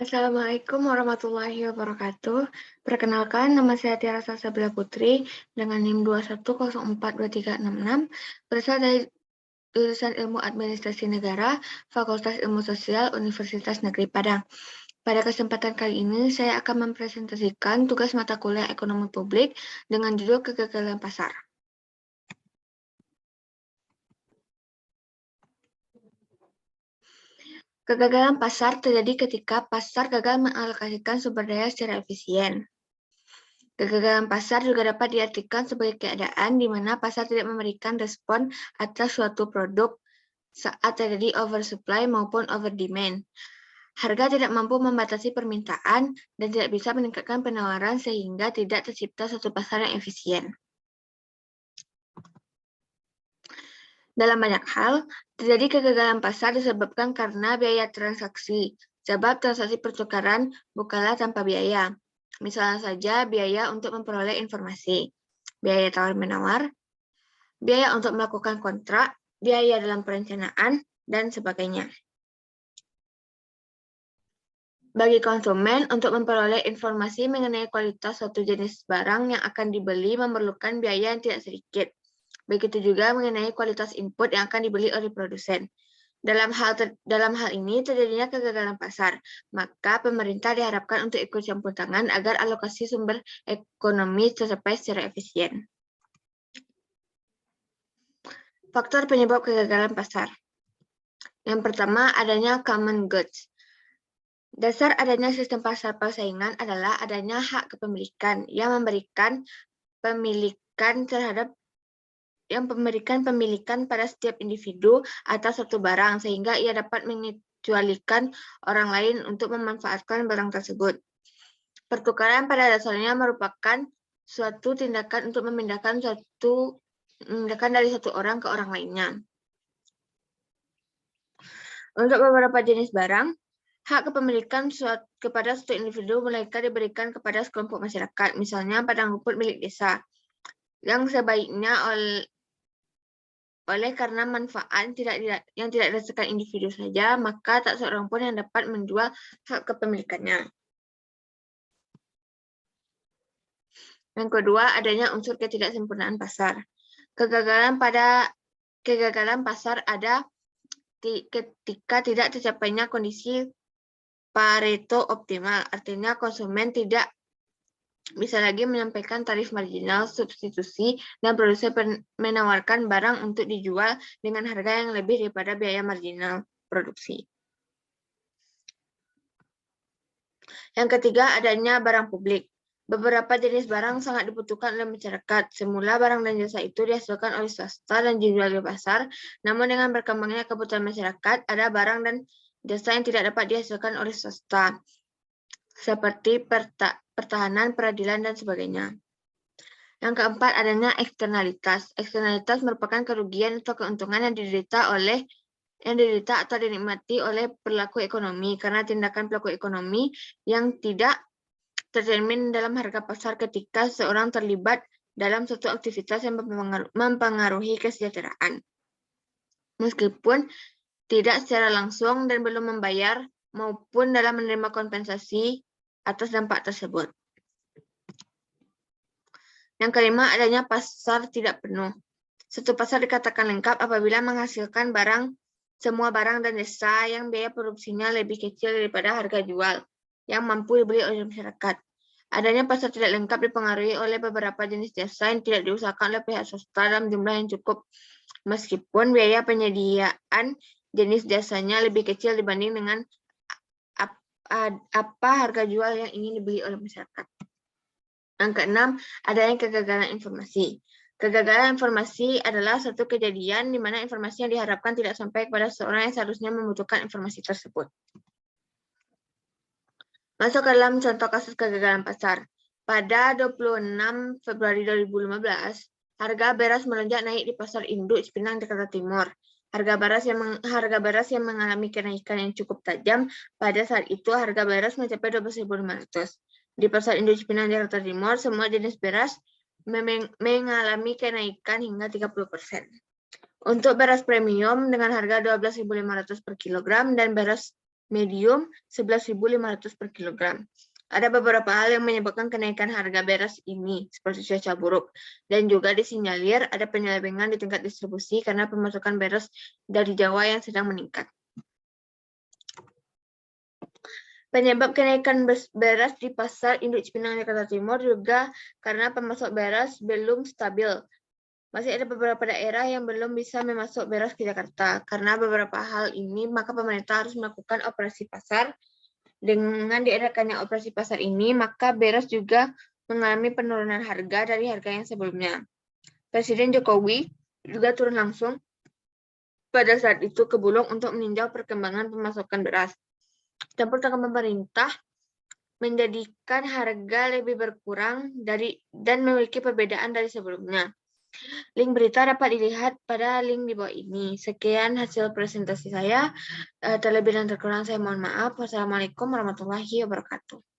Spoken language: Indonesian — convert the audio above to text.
Assalamualaikum warahmatullahi wabarakatuh. Perkenalkan, nama saya Tiara Salsabila Putri dengan NIM 210423666, berasal dari jurusan Ilmu Administrasi Negara, Fakultas Ilmu Sosial, Universitas Negeri Padang. Pada kesempatan kali ini, saya akan mempresentasikan tugas mata kuliah Ekonomi Publik dengan judul Kegagalan Pasar. Kegagalan pasar terjadi ketika pasar gagal mengalokasikan sumber daya secara efisien. Kegagalan pasar juga dapat diartikan sebagai keadaan di mana pasar tidak memberikan respon atas suatu produk saat terjadi oversupply maupun overdemand. Harga tidak mampu membatasi permintaan dan tidak bisa meningkatkan penawaran sehingga tidak tercipta suatu pasar yang efisien. Dalam banyak hal, terjadi kegagalan pasar disebabkan karena biaya transaksi, sebab transaksi pertukaran bukanlah tanpa biaya. Misalnya saja biaya untuk memperoleh informasi, biaya tawar-menawar, biaya untuk melakukan kontrak, biaya dalam perencanaan, dan sebagainya. Bagi konsumen, untuk memperoleh informasi mengenai kualitas suatu jenis barang yang akan dibeli memerlukan biaya yang tidak sedikit. Begitu juga mengenai kualitas input yang akan dibeli oleh produsen. Dalam hal ini terjadinya kegagalan pasar, maka pemerintah diharapkan untuk ikut campur tangan agar alokasi sumber ekonomi tercapai secara efisien. Faktor penyebab kegagalan pasar. Yang pertama, adanya common goods. Dasar adanya sistem pasar persaingan adalah adanya hak kepemilikan yang memberikan pemilikan pada setiap individu atas suatu barang sehingga ia dapat mengecualikan orang lain untuk memanfaatkan barang tersebut. Pertukaran pada dasarnya merupakan suatu tindakan untuk memindahkan dari satu orang ke orang lainnya. Untuk beberapa jenis barang, hak kepemilikan kepada suatu individu melainkan diberikan kepada sekelompok masyarakat, misalnya padang rumput milik desa, yang sebaiknya oleh karena manfaat yang tidak dirasakan individu saja, maka tak seorang pun yang dapat menjual hak kepemilikannya. Yang kedua, adanya unsur ketidaksempurnaan pasar. Kegagalan pasar ada ketika tidak tercapainya kondisi Pareto optimal, artinya konsumen tidak bisa lagi menyampaikan tarif marginal substitusi dan produsen menawarkan barang untuk dijual dengan harga yang lebih daripada biaya marginal produksi. Yang ketiga, adanya barang publik. Beberapa jenis barang sangat dibutuhkan oleh masyarakat. Semula barang dan jasa itu dihasilkan oleh swasta dan dijual di pasar, namun dengan berkembangnya kebutuhan masyarakat, ada barang dan jasa yang tidak dapat dihasilkan oleh swasta, seperti pertahanan, peradilan, dan sebagainya. Yang keempat, adanya eksternalitas. Eksternalitas merupakan kerugian atau keuntungan yang diderita atau dinikmati oleh pelaku ekonomi karena tindakan pelaku ekonomi yang tidak tercermin dalam harga pasar ketika seorang terlibat dalam suatu aktivitas yang mempengaruhi kesejahteraan, meskipun tidak secara langsung dan belum membayar maupun dalam menerima kompensasi atas dampak tersebut. Yang kelima, adanya pasar tidak penuh. Suatu pasar dikatakan lengkap apabila menghasilkan semua barang dan jasa yang biaya produksinya lebih kecil daripada harga jual yang mampu dibeli oleh masyarakat. Adanya pasar tidak lengkap dipengaruhi oleh beberapa jenis jasa yang tidak diusahakan oleh pihak swasta dalam jumlah yang cukup, meskipun biaya penyediaan jenis jasanya lebih kecil dibanding dengan apa harga jual yang ingin dibeli oleh masyarakat. Yang keenam, adanya kegagalan informasi. Kegagalan informasi adalah suatu kejadian di mana informasi yang diharapkan tidak sampai kepada seorang yang seharusnya membutuhkan informasi tersebut. Masuk ke dalam contoh kasus kegagalan pasar. Pada 26 Februari 2015, harga beras melonjak naik di Pasar Induk Cipinang, Jakarta Timur. Harga beras yang mengalami kenaikan yang cukup tajam. Pada saat itu harga beras mencapai 12.500. Di Pasar Induk Cipinang, Jakarta Timur, semua jenis beras mengalami kenaikan hingga 30%. Untuk beras premium dengan harga 12.500 per kilogram dan beras medium 11.500 per kilogram. Ada beberapa hal yang menyebabkan kenaikan harga beras ini, seperti cuaca buruk. Dan juga disinyalir ada penyelewengan di tingkat distribusi karena pemasukan beras dari Jawa yang sedang meningkat. Penyebab kenaikan beras di pasar induk Cipinang Jakarta Timur juga karena pemasok beras belum stabil. Masih ada beberapa daerah yang belum bisa memasok beras ke Jakarta. Karena beberapa hal ini, maka pemerintah harus melakukan operasi pasar. Dengan diadakannya operasi pasar ini, maka beras juga mengalami penurunan harga dari harga yang sebelumnya. Presiden Jokowi juga turun langsung pada saat itu ke Bulog untuk meninjau perkembangan pemasokan beras. Dan pertemuan pemerintah menjadikan harga lebih berkurang dan memiliki perbedaan dari sebelumnya. Link berita dapat dilihat pada link di bawah ini. Sekian hasil presentasi saya. Terlebih dan terkurang saya mohon maaf. Wassalamualaikum warahmatullahi wabarakatuh.